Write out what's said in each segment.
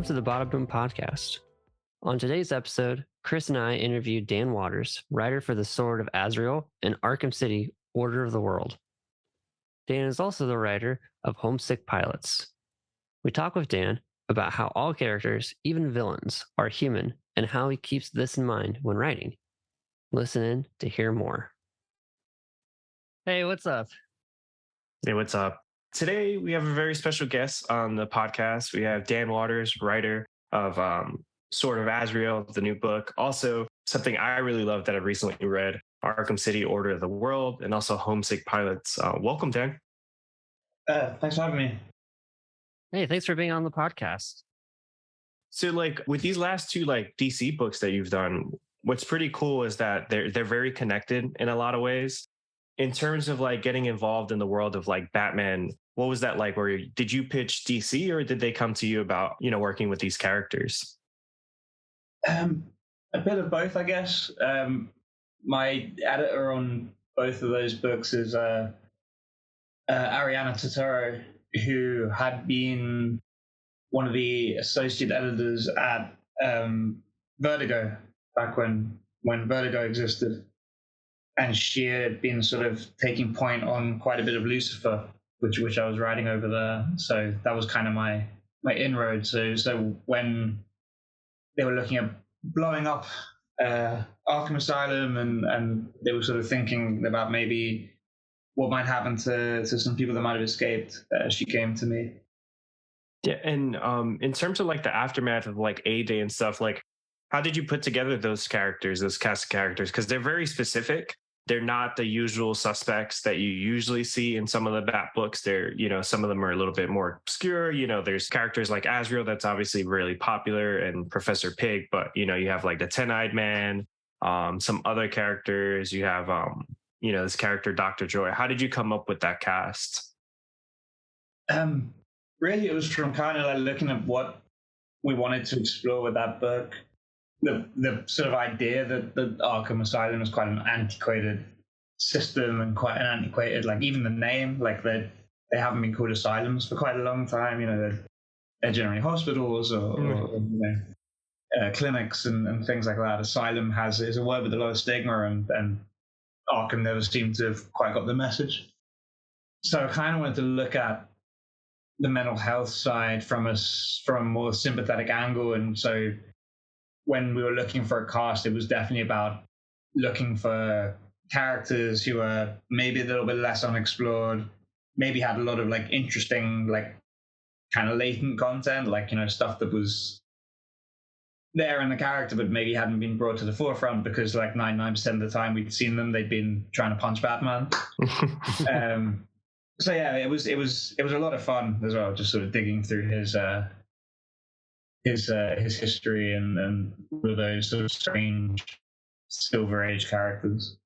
to the Bada Boom podcast. On today's episode, Chris and I interviewed Dan Waters, writer for the Sword of Azrael and Arkham City, Order of the World. Dan is also the writer of Homesick Pilots. We talk with Dan about how all characters, even villains, are human and how he keeps this in mind when writing. Listen in to hear more. Hey, what's up? Hey, what's up? Today, we have a very special guest on the podcast. We have Dan Waters, writer of Sword of Azrael, the new book. Also, something I really love that I've recently read, Arkham City, Order of the World, and also Homesick Pilots. Welcome, Dan. Thanks for having me. Hey, thanks for being on the podcast. So, with these last two DC books that you've done, what's pretty cool is that they're very connected in a lot of ways. In terms of getting involved in the world of Batman, what was that like? Did you pitch DC or did they come to you about working with these characters? A bit of both, I guess. My editor on both of those books is Ariana Totoro, who had been one of the associate editors at Vertigo back when Vertigo existed. And she had been sort of taking point on quite a bit of Lucifer, which I was writing over there. So that was kind of my inroad. So when they were looking at blowing up Arkham Asylum and they were sort of thinking about maybe what might happen to some people that might have escaped, she came to me. Yeah, and in terms of the aftermath of A-Day and stuff, how did you put together those characters, those cast of characters? Because they're very specific. They're not the usual suspects that you usually see in some of the Bat books. They're, some of them are a little bit more obscure. There's characters like Azrael that's obviously really popular and Professor Pig, but, you have the 10-Eyed Man, some other characters. You have, this character, Dr. Joy. How did you come up with that cast? Really, it was from kind of looking at what we wanted to explore with that book. The sort of idea that the Arkham Asylum is quite an antiquated system and quite an antiquated, even the name, they haven't been called asylums for quite a long time. They're generally hospitals or clinics and things like that. Asylum is a word with a lot of stigma, and Arkham never seemed to have quite got the message. So I kind of wanted to look at the mental health side from a more sympathetic angle, and so when we were looking for a cast, it was definitely about looking for characters who were maybe a little bit less unexplored, maybe had a lot of interesting, kind of latent content, stuff that was there in the character, but maybe hadn't been brought to the forefront because 99% of the time we'd seen them, they'd been trying to punch Batman. So yeah, it was a lot of fun as well, just sort of digging through his history and with those sort of strange Silver Age characters.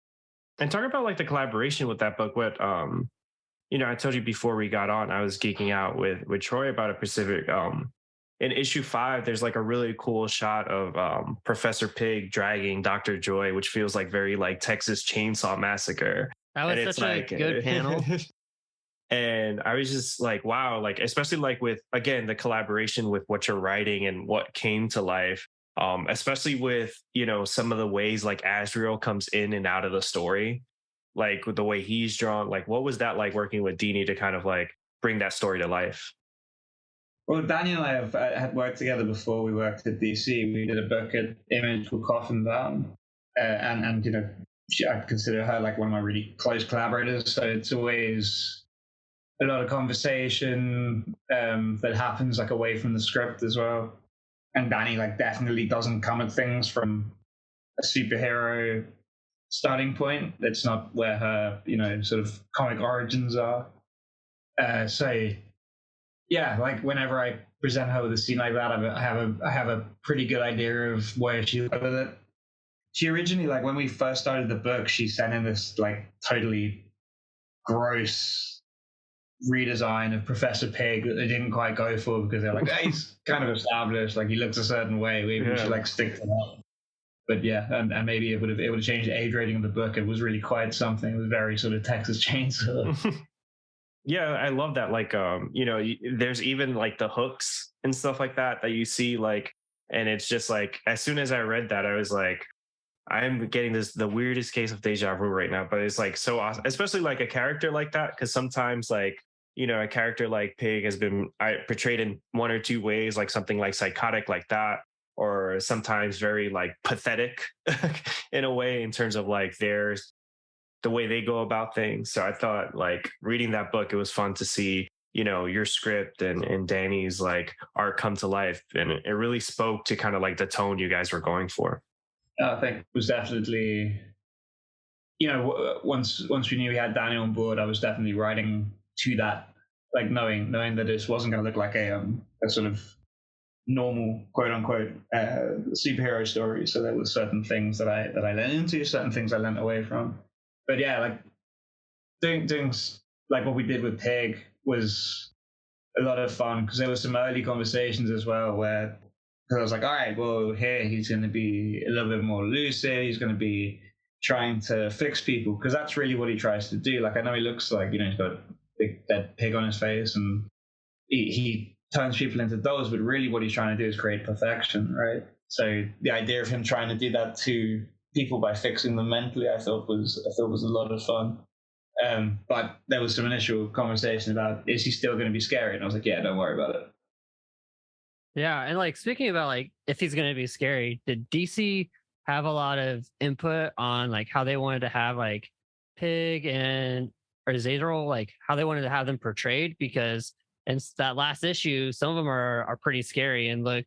And talk about the collaboration with that book. What I told you before we got on, I was geeking out with Troy about a specific. In issue 5, there's a really cool shot of Professor Pig dragging Dr. Joy, which feels very Texas Chainsaw Massacre. That was such a good panel. And I was just wow, especially with, again, the collaboration with what you're writing and what came to life, especially with, some of the ways Azrael comes in and out of the story, with the way he's drawn. What was that working with Dani to kind of bring that story to life? Well, Dani and I had worked together before we worked at DC. We did a book at Image called Coffin Down. And I'd consider her one of my really close collaborators. So it's always a lot of conversation that happens away from the script as well. And Dani definitely doesn't come at things from a superhero starting point. That's not where her sort of comic origins are. So yeah, whenever I present her with a scene like that, I have a pretty good idea of where she'll go with it. She originally, when we first started the book, she sent in this totally gross redesign of Professor Pig that they didn't quite go for because they're hey, he's kind of established, he looks a certain way. Maybe we should stick to that. But yeah, and maybe it would have changed the age rating of the book. It was really quite something. It was very sort of Texas Chainsaw. Yeah, I love that. Like, there's even like the hooks and stuff like that that you see, like, and it's just like, as soon as I read that, I was like, I'm getting the weirdest case of deja vu right now. But it's like so awesome, especially like a character like that, because sometimes like, a character like Pig has been portrayed in one or two ways, like something like psychotic like that, or sometimes very like pathetic in a way in terms of like the way they go about things. So I thought like reading that book, it was fun to see, your script and Danny's like art come to life. And it really spoke to kind of like the tone you guys were going for. I think it was definitely, once we knew we had Danny on board, I was definitely writing to that, like knowing that this wasn't going to look like a sort of normal quote unquote superhero story. So there were certain things that I lent into, certain things I lent away from. But yeah, like doing like what we did with Pig was a lot of fun, because there were some early conversations as well where, because I was like, all right, well, here he's going to be a little bit more lucid. He's going to be trying to fix people, because that's really what he tries to do. Like, I know he looks like, he's got a big dead pig on his face and he turns people into dolls, but really what he's trying to do is create perfection, right? So the idea of him trying to do that to people by fixing them mentally, I thought was a lot of fun. But there was some initial conversation about, is he still going to be scary? And I was like, yeah, don't worry about it. Yeah, and like speaking about like if he's going to be scary, did DC have a lot of input on like how they wanted to have like Pig and or Zadrol, like how they wanted to have them portrayed? Because in that last issue, some of them are pretty scary and look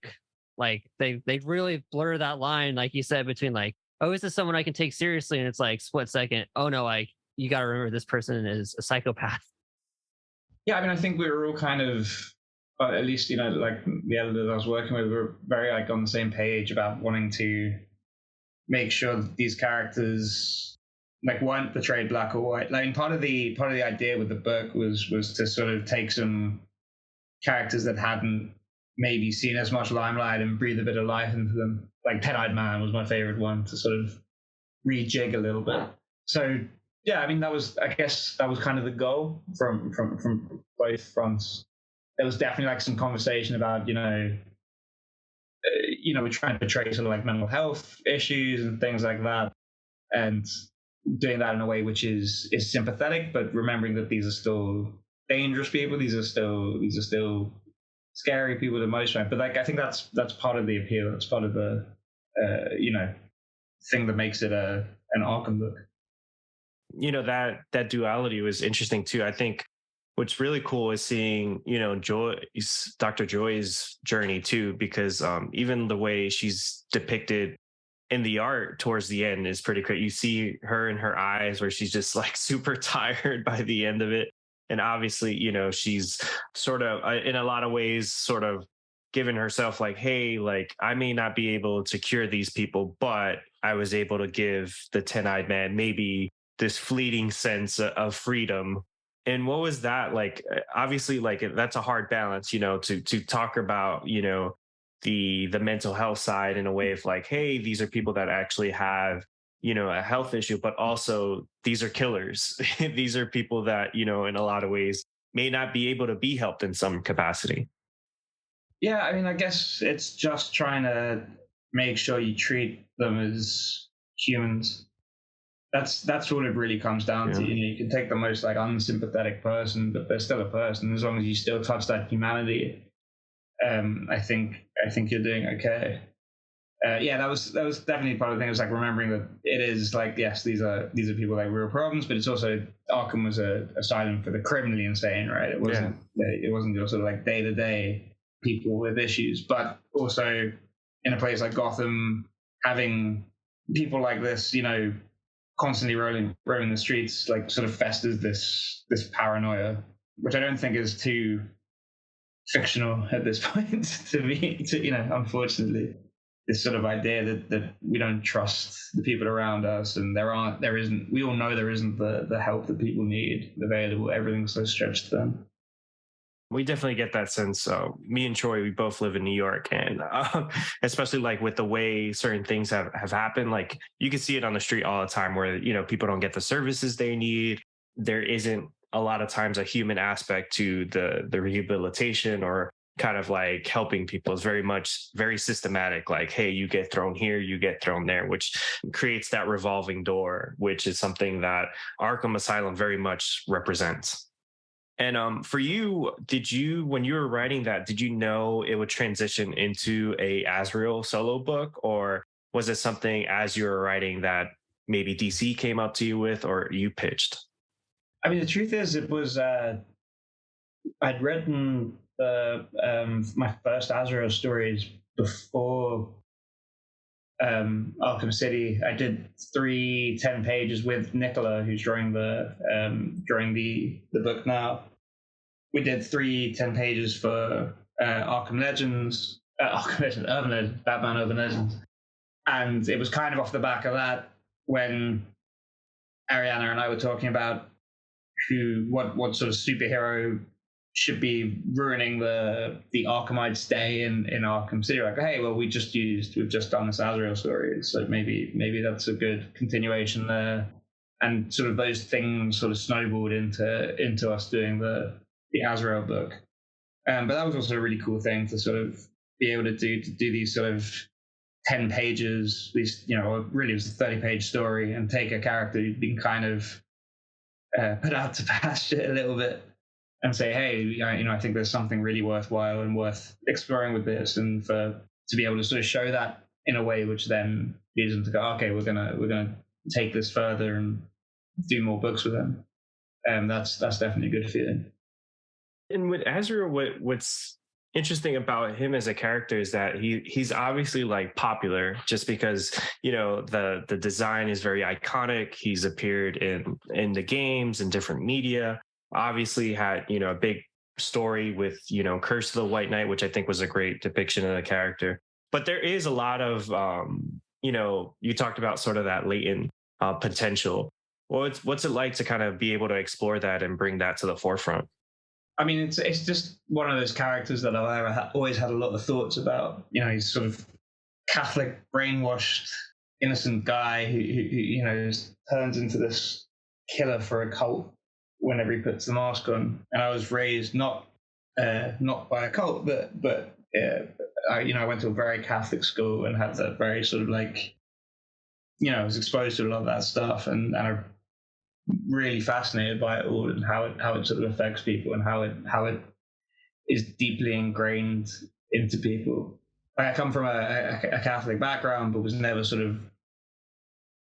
like they really blur that line, like you said, between like, oh, is this someone I can take seriously? And it's like split second, oh no, like you got to remember this person is a psychopath. Yeah, I mean, I think we were all kind of, at least, like the editors I was working with were very like on the same page about wanting to make sure that these characters like weren't portrayed black or white. Like, part of the idea with the book was to sort of take some characters that hadn't maybe seen as much limelight and breathe a bit of life into them. Like Pet-Eyed Man was my favorite one to sort of rejig a little bit. So yeah, I mean, I guess that was kind of the goal from both fronts. There was definitely like some conversation about, we're trying to portray sort of like mental health issues and things like that, and doing that in a way which is sympathetic, but remembering that these are still dangerous people. These are still scary people to most, right? But like, I think that's part of the appeal. That's part of the thing that makes it an Arkham book. That duality was interesting too. I think what's really cool is seeing, Dr. Joy's journey too, because even the way she's depicted in the art towards the end is pretty great. You see her in her eyes where she's just like super tired by the end of it. And obviously, she's sort of in a lot of ways sort of given herself like, hey, like I may not be able to cure these people, but I was able to give the 10-eyed man maybe this fleeting sense of freedom. And what was that like? Obviously, like that's a hard balance, to talk about, the mental health side in a way of like, hey, these are people that actually have, a health issue, but also these are killers. These are people that, in a lot of ways may not be able to be helped in some capacity. Yeah, I mean, I guess it's just trying to make sure you treat them as humans. That's what it really comes down to. You can take the most like unsympathetic person, but they're still a person. As long as you still touch that humanity, I think you're doing okay. Yeah, that was definitely part of the thing. It was like remembering that it is like, yes, these are people like real problems, but it's also Arkham was a asylum for the criminally insane, right? It wasn't just sort of like day to day people with issues, but also in a place like Gotham, having people like this, constantly roaming the streets, like sort of festers this paranoia, which I don't think is too fictional at this point unfortunately. This sort of idea that we don't trust the people around us, and we all know there isn't the help that people need available. Everything's so stretched thin. We definitely get that sense. Me and Troy, we both live in New York, and especially like with the way certain things have happened, like you can see it on the street all the time where, people don't get the services they need. There isn't a lot of times a human aspect to the rehabilitation or kind of like helping people. Is very systematic, like, hey, you get thrown here, you get thrown there, which creates that revolving door, which is something that Arkham Asylum very much represents. And for you, when you were writing that, did you know it would transition into a Azrael solo book, or was it something as you were writing that maybe DC came up to you with, or you pitched? I mean, the truth is, it was I'd written my first Azrael stories before Arkham City. I did 10 pages with Nicola, who's drawing the book now. We did 10 pages for Arkham Legends, Urban Legends, Batman Urban Legends, and it was kind of off the back of that when Ariana and I were talking about what sort of superhero should be ruining the Arkhamite day in Arkham City. Like, hey, well, we've just done this Azrael story, so maybe that's a good continuation there. And sort of those things sort of snowballed into us doing the Azrael book. But that was also a really cool thing to sort of be able to do these sort of 10 pages, these, really it was a 30-page story, and take a character who'd been kind of put out to pasture a little bit and say, hey, I think there's something really worthwhile and worth exploring with this, and to be able to sort of show that in a way which then leads them to go, okay, we're gonna take this further and do more books with them. That's definitely a good feeling. And with Azrael, what's interesting about him as a character is that he's obviously like popular just because the design is very iconic. He's appeared in the games and different media. Obviously had a big story with Curse of the White Knight, which I think was a great depiction of the character. But there is a lot of you talked about sort of that latent potential. Well, what's it like to kind of be able to explore that and bring that to the forefront? I mean, it's just one of those characters that I've always had a lot of thoughts about. He's sort of Catholic, brainwashed, innocent guy who turns into this killer for a cult whenever he puts the mask on. And I was raised not by a cult, but I went to a very Catholic school and had that very sort of like, I was exposed to a lot of that stuff, and I'm really fascinated by it all and how it sort of affects people and how it is deeply ingrained into people. Like, I come from a Catholic background, but was never sort of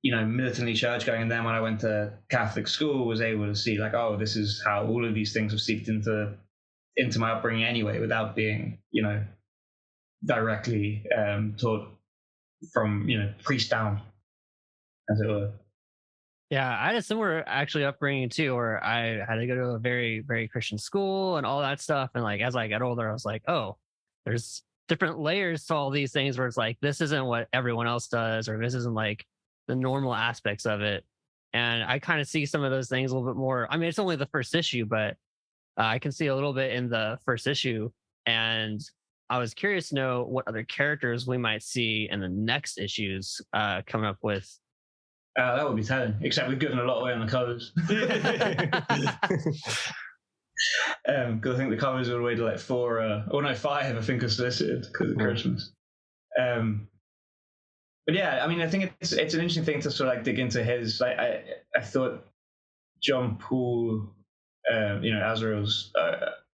militantly church going. And then when I went to Catholic school, was able to see like, oh, this is how all of these things have seeped into my upbringing anyway, without being directly taught from priest down, as it were. Yeah, I had a similar actually upbringing too, where I had to go to a very, very Christian school and all that stuff. And like as I got older, I was like, oh, there's different layers to all these things where it's like, this isn't what everyone else does, or this isn't like the normal aspects of it. And I kind of see some of those things a little bit more. I mean, it's only the first issue, but I can see a little bit in the first issue. And I was curious to know what other characters we might see in the next issues coming up with. That would be telling, except we've given a lot away on the covers. Because I think the covers are all the way to like 5, I think, are solicited because of Christmas. But yeah, I mean, I think it's an interesting thing to sort of like dig into his. Like, I thought John Paul, Azrael's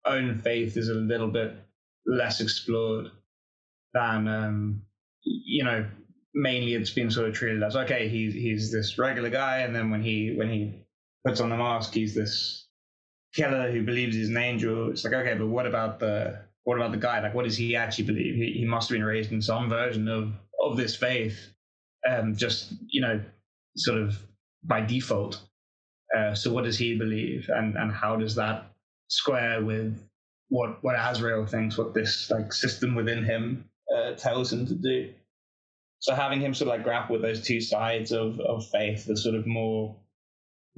own faith is a little bit less explored than mainly it's been sort of treated as, okay, he's this regular guy, and then when he puts on the mask, he's this killer who believes he's an angel. It's like, okay, but what about the guy? Like, what does he actually believe? He must have been raised in some version of this faith, just sort of by default. So what does he believe, and how does that square with what Azrael thinks, what this like system within him tells him to do? So having him sort of like grapple with those two sides of faith, the sort of more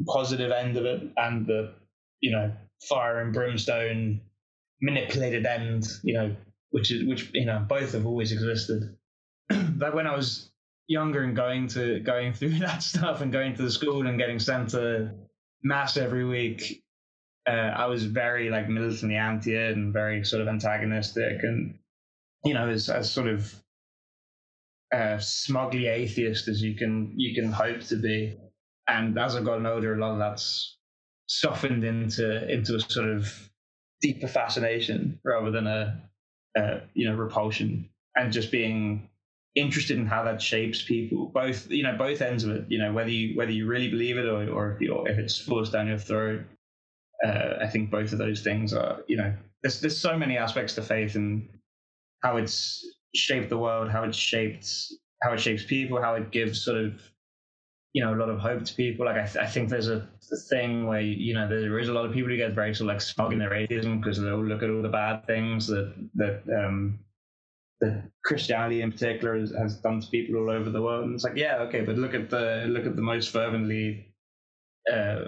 positive end of it, and the fire and brimstone manipulated end, which both have always existed. Like when I was younger and going through that stuff and going to the school and getting sent to mass every week, I was very like militantly anti it and very sort of antagonistic, and as sort of smugly atheist as you can hope to be. And as I've gotten older, a lot of that's softened into a sort of deeper fascination rather than a repulsion, and just being interested in how that shapes people, both ends of it, whether you really believe it or if it's forced down your throat. I think both of those things are, there's so many aspects to faith and how it's shaped the world, how it shapes people, how it gives sort of a lot of hope to people. Like I think there's a thing where there is a lot of people who get very sort of like smug in their atheism because they'll look at all the bad things that Christianity in particular has done to people all over the world. And it's like, yeah, okay, but look at the most fervently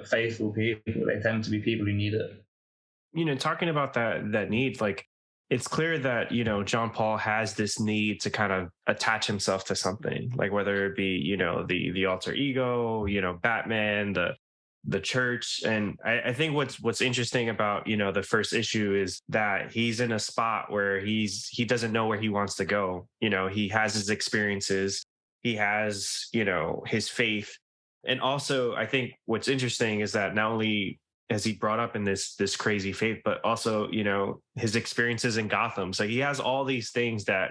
faithful people. They tend to be people who need it. Talking about that need, like, it's clear that John Paul has this need to kind of attach himself to something, like whether it be the alter ego, Batman, the church. And I think what's interesting about the first issue is that he's in a spot where he doesn't know where he wants to go. He has his experiences, he has his faith, and also I think what's interesting is that not only has he brought up in this crazy faith, but also his experiences in Gotham. So he has all these things that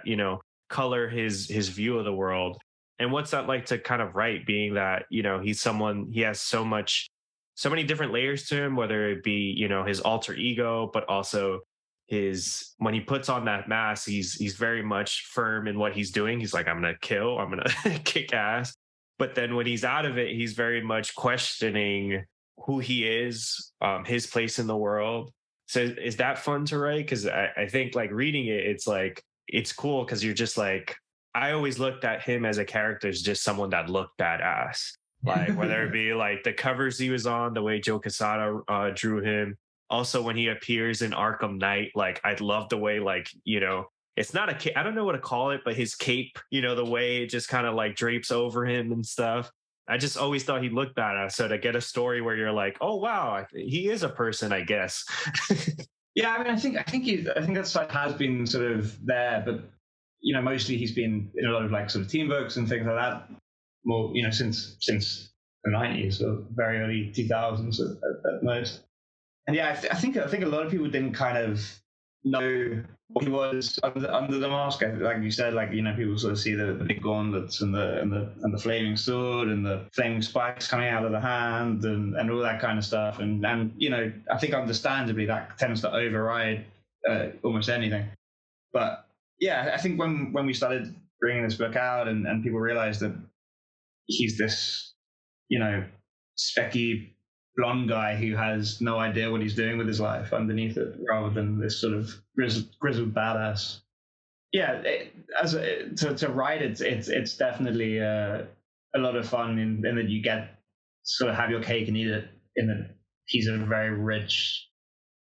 color his view of the world. And what's that like to kind of write, being that he's someone, he has so many different layers to him, whether it be his alter ego, but also when he puts on that mask, he's very much firm in what he's doing. He's like, I'm gonna kill, I'm gonna kick ass. But then when he's out of it, he's very much questioning who he is, his place in the world. So is that fun to write? Because I think like reading it, it's like, it's cool because you're just like, I always looked at him as a character as just someone that looked badass. Like whether it be like the covers he was on, the way Joe Quesada drew him. Also when he appears in Arkham Knight, like I love the way it's not a cape, I don't know what to call it, but his cape, the way it just kind of like drapes over him and stuff. I just always thought he looked badass. So to get a story where you're like, oh wow, he is a person, I guess. Yeah, I mean, I think that side has been sort of there, but mostly he's been in a lot of like sort of team books and things like that. More, since the 90s or very early 2000s at most. And yeah, I think a lot of people didn't kind of know what he was under the mask. Like you said, like people sort of see the big gauntlets and the flaming sword and the flaming spikes coming out of the hand and all that kind of stuff. And I think understandably that tends to override almost anything. But yeah, I think when we started bringing this book out and people realized that he's this specky blonde guy who has no idea what he's doing with his life underneath it, rather than this sort of grizzled badass. Yeah, to write it's definitely a lot of fun in that you get sort of have your cake and eat it. In that he's a very rich,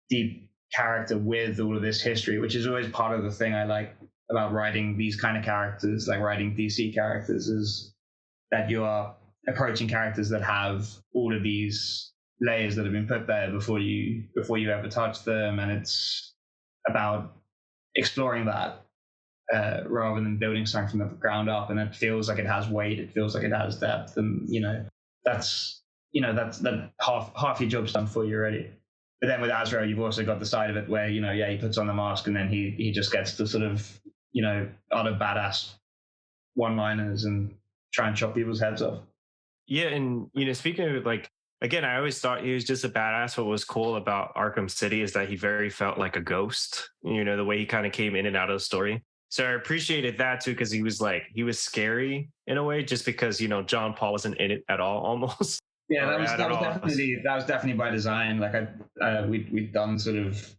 deep character with all of this history, which is always part of the thing I like about writing these kind of characters, like writing DC characters, is that you are approaching characters that have all of these layers that have been put there before you ever touch them, and it's about exploring that rather than building something from the ground up. And it feels like it has weight, it feels like it has depth, and that's half your job's done for you already. But then with Azrael, you've also got the side of it where he puts on the mask and then he just gets to sort of utter badass one-liners and try and chop people's heads off. Yeah, and speaking of like, again, I always thought he was just a badass. What was cool about Arkham City is that he very felt like a ghost, the way he kind of came in and out of the story. So I appreciated that too, because he was scary in a way, just because, John Paul wasn't in it at all almost. Yeah, that was definitely by design. Like we'd done sort of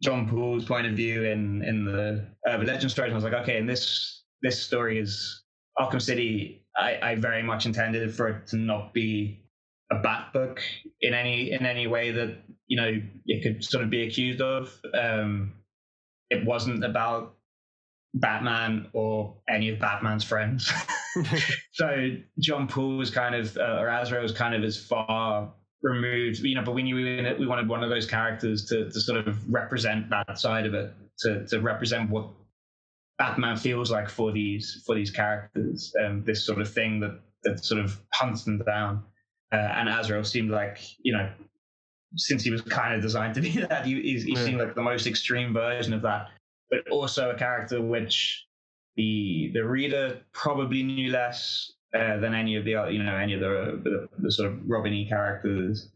John Paul's point of view in the Urban Legend stories. And I was like, okay, and this story is Arkham City. I very much intended for it to not be a Bat book in any way that it could sort of be accused of. It wasn't about Batman or any of Batman's friends. So John Paul was kind of, or Azrael was kind of as far removed, but we knew we wanted one of those characters to sort of represent that side of it, to represent what Batman feels like for these characters, this sort of thing that sort of hunts them down. And Azrael seemed like, since he was kind of designed to be that, he seemed like the most extreme version of that, but also a character which the reader probably knew less than any of the the sort of Robin-y characters,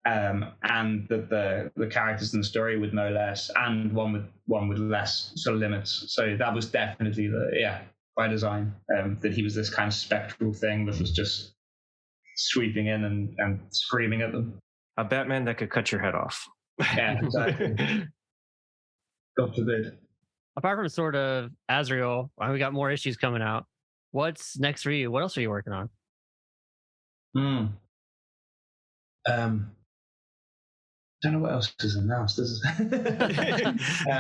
and that the characters in the story would know less, and one with less sort of limits. So that was definitely by design, that he was this kind of spectral thing that was just sweeping in and screaming at them. A Batman that could cut your head off. Yeah, exactly. God forbid. Apart from Sword of Azrael, we got more issues coming out. What's next for you? What else are you working on? Don't know what else is announced.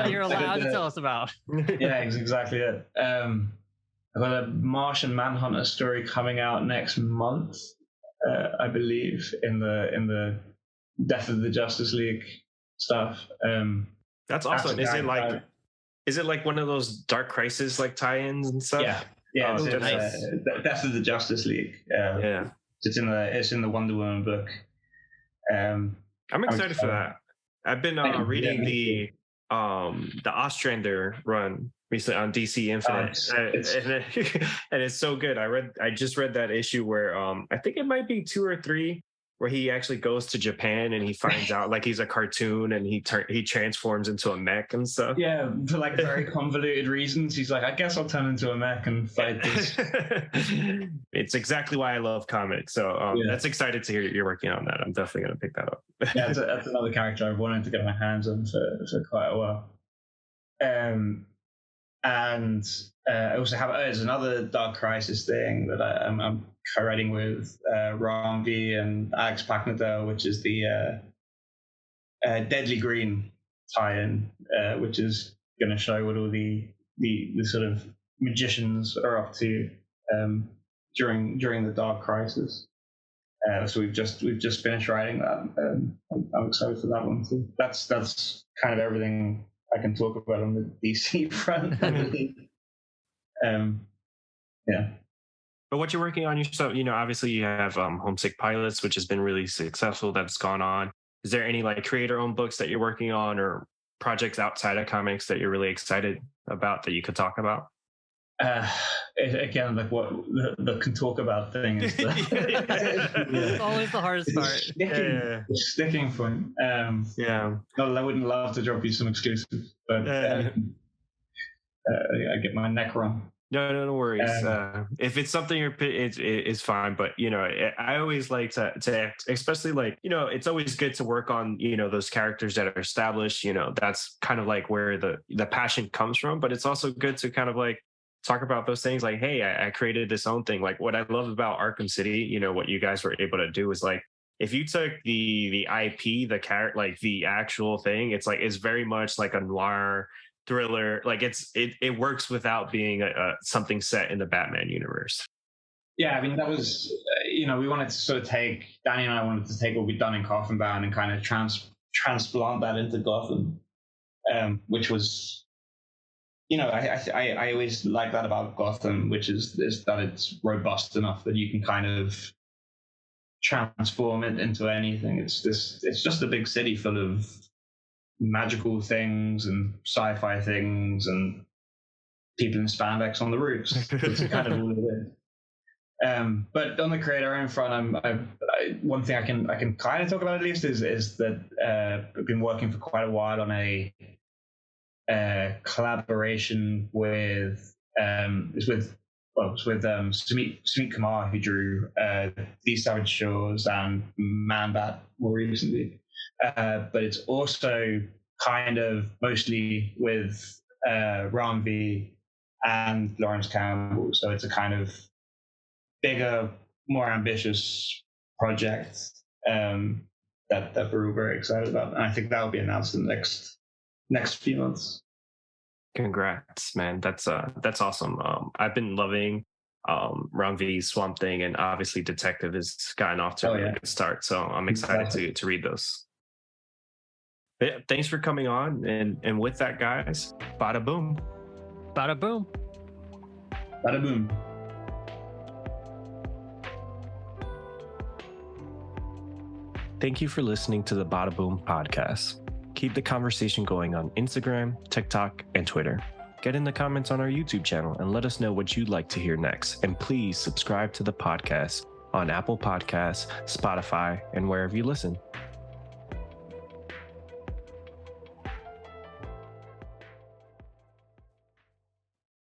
You're allowed to tell us about. Yeah, exactly it. I've got a Martian Manhunter story coming out next month, I believe, in the Death of the Justice League stuff. That's awesome. Is it like one of those Dark Crisis like tie-ins and stuff? Yeah. Oh, Nice. Death of the Justice League. Yeah. It's in the Wonder Woman book. I'm excited for that. I've been reading the Ostrander run recently on DC Infinite, and it's so good. I just read that issue where I think it might be 2 or 3, where he actually goes to Japan and he finds out like he's a cartoon and he transforms into a mech and stuff. Yeah, for like very convoluted reasons. He's like, I guess I'll turn into a mech and fight this. It's exactly why I love comics. So that's excited to hear you're working on that. I'm definitely going to pick that up. Yeah, that's another character I've wanted to get my hands on for quite a while. And I also have there's another Dark Crisis thing that I'm co-writing with Ron V and Alex Packnadell, which is the Deadly Green tie-in, which is going to show what all the sort of magicians are up to during the Dark Crisis. So we've just finished writing that. I'm excited for that one too. That's kind of everything I can talk about on the DC front. Yeah. But what you're working on yourself, obviously you have Homesick Pilots, which has been really successful. That's gone on. Is there any like creator-owned books that you're working on, or projects outside of comics that you're really excited about that you could talk about? Again, like what the can talk about thing is It's always the hardest part. Sticking point. I wouldn't love to drop you some exclusives, but I get my neck wrong. No worries. If it's something it's fine. But I always like to especially like it's always good to work on those characters that are established. That's kind of like where the passion comes from. But it's also good to kind of like talk about those things like, hey, I created this own thing. Like what I love about Arkham City, what you guys were able to do is like, if you took the IP, the character, like the actual thing, it's very much like a noir thriller. Like it works without being something set in the Batman universe. Yeah, I mean that was we wanted to sort of Dani and I wanted to take what we'd done in Gotham Bound and kind of transplant that into Gotham, which was. I always like that about Gotham, which is that it's robust enough that you can kind of transform it into anything. It's just a big city full of magical things and sci-fi things and people in spandex on the roofs. It's kind of all it is. But on the creator-own front, one thing I can kind of talk about at least is that I've been working for quite a while on a collaboration with Sumit Kumar, who drew These Savage Shores and Man Bat more recently. But it's also kind of mostly with Ram V and Lawrence Campbell. So it's a kind of bigger, more ambitious project that we're all very excited about. And I think that will be announced in the next few months. Congrats, man. That's awesome. I've been loving Round V, Swamp Thing, and obviously Detective has gotten off to a really good start. So I'm excited to read those. But yeah, thanks for coming on. And with that, guys, bada boom. Bada boom. Bada boom. Thank you for listening to the Bada Boom podcast. Keep the conversation going on Instagram, TikTok, and Twitter. Get in the comments on our YouTube channel and let us know what you'd like to hear next. And please subscribe to the podcast on Apple Podcasts, Spotify, and wherever you listen.